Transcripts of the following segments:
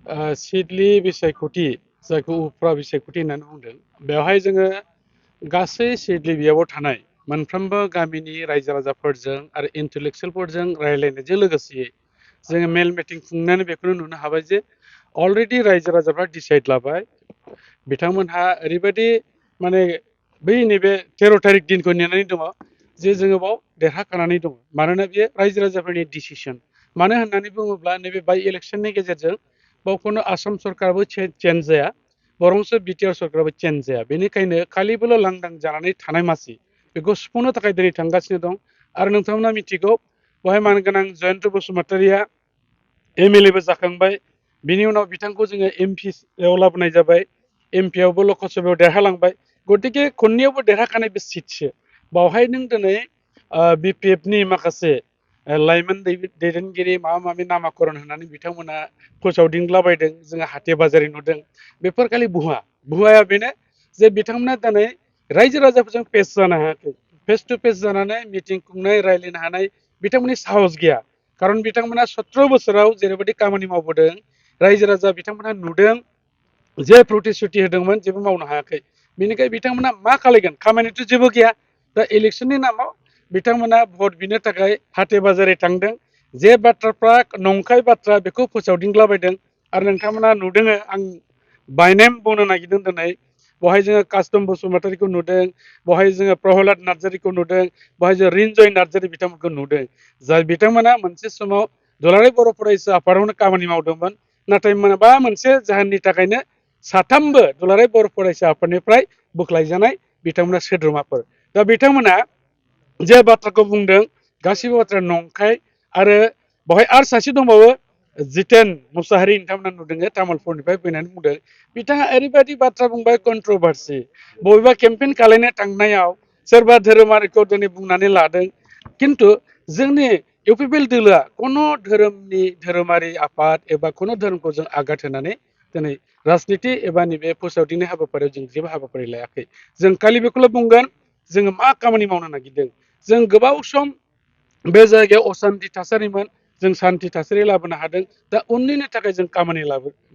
सिडलि बिसायख'थि जायखौ उफ्रा बिसायख'थि होननानै बुंदों बेवहाय जोङो गासै सिडलि बियाबाव थानाय मोनफ्रोमबो गामिनि रायजो राजाफोरजों आरो इन्टेलेक्सुयेलफोरजों रायज्लायनायजों लोगोसे जोङो मेल मिटिं खुंनानै बेखौनो नुनो हाबाय जे अलरेडि रायजो राजाफ्रा डिसाइड लाबाय बिथांमोनहा ओरैबायदि माने बै नैबे 13 थारिख दिनखौ नेनानै दङ जे जोङो बाव देरहाखानानै दङ मानोना बेयो रायजो राजाफोरनि डिसिसन मानो होननानै बुङोब्ला नैबे बाइ इलेक्सननि गेजेरजों बावखौनो आसाम सरकाराबो चेन्ज जाया बरंसो बिटिआर सरकाराबो चेन्ज जाया बेनिखायनो खालिबोल' लांदां जानानै थानाय मासि बेखौ सुफुंनो थाखाय दिनै थांगासिनो दं आरो नोंथांमोना मिथिगौ बेवहाय मानगोनां जयन्त बसुमतारिया एमएलएबो जाखांबाय बिनि उनाव बिथांखौ जोङो एमपिआव लाबोनाय जाबाय एमपिआवबो लकसभायाव देरहालांबाय गतिके खननैयावबो देरहाखानाय बे सिटसो बावहाय नों दिनै बिपिएफनि माखासे लाइमोन दैदेनगिरि माबा माबि नामाकरन होनानै बिथांमोना फोसावदिंलाबायदों जोङो हाथे बाजारि नुदों बेफोर खालि भुवाया बेनो जे बिथांमोना दिनै रायजो राजाफोरजों फेस जानो हायाखै फेस टु फेस जानानै मिटिं खुंनाय रायज्लायनो हानाय बिथांमोननि साहस गैया खारन बिथांमोना 17 बोसोराव जेरैबायदि खामानि मावबोदों रायजो राजा बिथांमोना नुदों जे प्रतिश्रुति होदोंमोन जेबो मावनो हायाखै बेनिखाय बिथांमोना मा खालायगोन खामानिथ' जेबो गैया दा इलेक्सननि नामाव बिथांमोना भट बिनो थाखाय हाथे बाजारै थांदों जे बाथ्राफ्रा नंखाय बाथ्रा बेखौ फोसावदिंलाबायदों आरो नोंथांमोना नुदों आं बायनेम बुंनो नागिरदों दिनै बहाय जोङो कास्टम बसुमतारिखौ नुदों बहाय जोङो प्रहलाद नार्जारिखौ नुदों बहाय जों रिन्जय नार्जारि बिथांमोनखौ नुदों जाय बिथांमोना मोनसे समाव दुलाराय बर' फरायसा आफादावनो खामानि मावदोंमोन नाथाय माबा मोनसे जाहोननि थाखायनो साथामबो दुलाराय बर' फरायसा आफादनिफ्राय बोख्लायजानाय बिथांमोना सोद्रोमाफोर दा बिथांमोना जे बाथ्राखौ बुंदों गासिबो बाथ्रा नंखाय आरो बेवहाय आरो सासे दंबावो जितेन मुसाहारि नोंथांमोना नुदों तामुलपुरनिफ्राय फैनानै बुंदों बिथाङा ओरैबायदि बाथ्रा बुंबाय कन्ट्रभार्सि बबेबा केम्पेइन खालायनो थांनायाव सोरबा धोरोमारिखौ दिनै बुंनानै लादों खिन्थु जोंनि इउपिपिएल दोलोआ खुनु धोरोमनि धोरोमारि आफाद एबा खुनु धोरोमखौ जों आघात होनानै दिनै राजनिति एबा नैबे फोसावदिंनाय हाबाफारियाव जों जेबो हाबाफारि लायाखै जों खालि बेखौल' बुंगोन जोङो मा खामानि मावनो नागिरदों जों गोबाव सम बे जायगायाव असान्ति थासारिमोन जों सान्ति थासारि लाबोनो हादों दा उननिनि थाखाय जों खामानि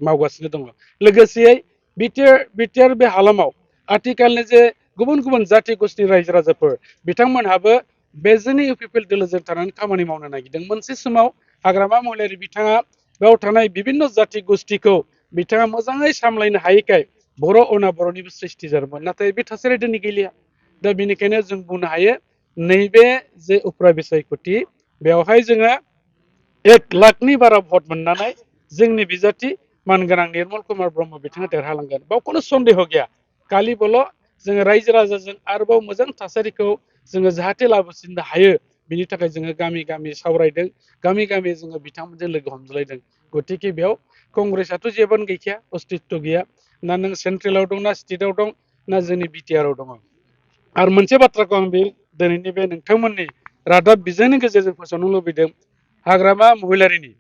मावगासिनो दङ लोगोसेयै बिटिआर बे हालामाव आथिखालनि जे गुबुन गुबुन जाथि गस्थिनि रायजो राजाफोर बिथांमोनहाबो बे जोंनि इउपिपिएल दोलोजों थानानै खामानि मावनो नागिरदों मोनसे समाव हाग्रामा महिलारि बिथाङा बेयाव थानाय बिभिन्न जाथि गस्थिखौ बिथाङा मोजाङै सामलायनो हायैखाय बर' अनाबर'निबो सृष्टि जादोंमोन नाथाय बे थासारिया दिनै गैलिया दा बेनिखायनो जों बुंनो हायो नैबे जे उफ्रा बिसायख'थि बेवहाय जोङो 1 लाखनि बारा भट मोननानै जोंनि बिजाथि मानगोनां निर्मल कुमार ब्रह्म बिथाङा देरहालांगोन बाव खुनु सन्देह गैया खालिबोल' जोङो रायजो राजाजों आरोबाव मोजां थासारिखौ जोङो जाहाथे लाबोसिननो हायो बिनि थाखाय जोङो गामि गामि सावरायदों गामि गामि जोङो बिथांमोनजों लोगो हमज्लायदों गतिके बेयाव कंग्रेसआथ' जेबोनो गैखाया अस्तित्व गैया ना नों सेन्ट्रेलाव दं ना स्टेटआव दं ना जोंनि बिटिआरआव दङ आरो मोनसे बाथ्राखौ आं बे दिनैनि बे नोंथांमोननि रादाब बिजोंनि गेजेरजों फोसावनो लुबैदों हाग्रामा महिलारिनि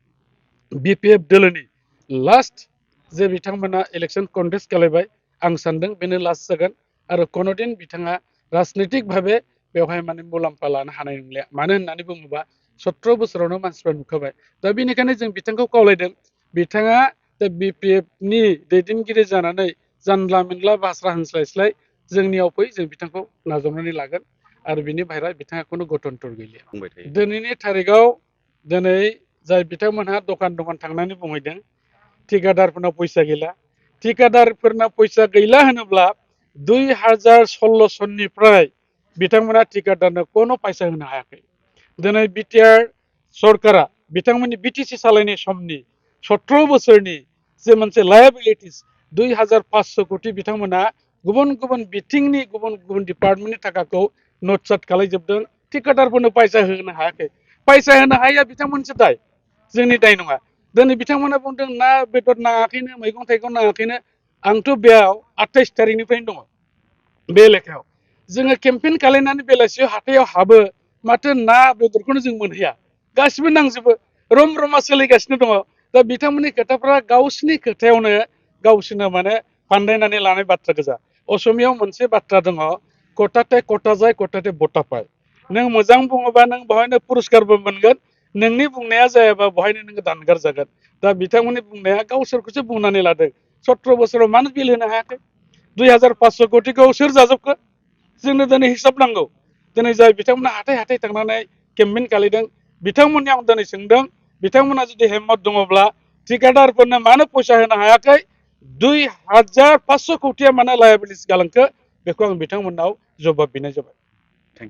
बिपिएफ दोलोनि लास्ट जे बिथांमोना इलेक्सन कन्टेस्ट खालायबाय आं सानदों बेनो लास्ट जागोन आरो कोनोदिन बिथाङा राजनितिक भाबे बेवहाय माने मुलाम्फा लानो हानाय नंलिया मानो होननानै बुङोबा 17 बोसोरावनो मानसिफ्रा नुखाबाय दा बेनिखायनो जों बिथांखौ खावलायदों बिथाङा दा बिपिएफनि दैदेनगिरि जानानै जानला मेनला बाथ्रा होनस्लायस्लाय जोंनियाव फै जों बिथांखौ नाजावनानै लागोन आरो बिनि बाहेरा बिथाङा खुनु गठनथर गैलिया दिनैनि थारिखआव दिनै जाय बिथांमोनहा दखान थांनानै बुंहैदों ठिकादारफोरनाव फैसा गैला ठिकादारफोरनाव फैसा गैला होनोब्ला 2016 सननिफ्राय बिथांमोना ठिकादारनो कोनो फैसा होनो हायाखै दिनै बिटिआर सरकारा बिथांमोननि बिटिसि सालायनाय समनि 17 बोसोरनि जे मोनसे लायाबिलिटिस 2500 कोटि बिथांमोना गुबुन गुबुन बिथिंनि गुबुन गुबुन डिपार्टमेन्टनि थाखाखौ नटसाट खालायजोबदों ठिकादारफोरनो फैसा होनो हायाखै फैसा होनो हाया बिथांमोनसो दाय जोंनि दाय नङा दिनै बिथांमोना बुंदों ना बेदर नाङाखैनो मैगं थाइगं नाङाखैनो आंथ' बेयाव 28 थारिखनिफ्रायनो दङ बे लेखायाव जोङो केम्पेइन खालायनानै बेलासियाव हाथायाव हाबो माथो ना बेदरखौनो जों मोनहैया गासिबो नांजोबो रम रमा सोलिगासिनो दङ दा बिथांमोननि खोथाफ्रा गावसिनि खोथायावनो गावसोरनो माने फान्दायनानै लानाय बाथ्रा गोजा असमियाव मोनसे बाथ्रा दङ कटाते कटा जाय कटाते बटा पाय नों मोजां बुङोबा नों बहायनो पुरस्कारबो मोनगोन नोंनि बुंनाया जायाबा बहायनो नोङो दानगार जागोन दा बिथांमोननि बुंनाया गावसोरखौसो बुंनानै लादों 17 बोसोराव मानो बिल होनो हायाखै 2500 कोटिखौ सोर जाजोबखो जोंनो दिनै हिसाब नांगौ दिनै जाय बिथांमोना हाथाय हाथाय थांनानै केम्पेइन खालामदों बिथांमोननि आं दिनै सोंदों बिथांमोना जुदि हेम्मत दङब्ला ठिकादारफोरनो मानो फैसा होनो हायाखै 2500 कोटिया मानो लायाबिलिटि गालांखो बेखौ आं बिथांमोननाव जबाब बिनाय जाबाय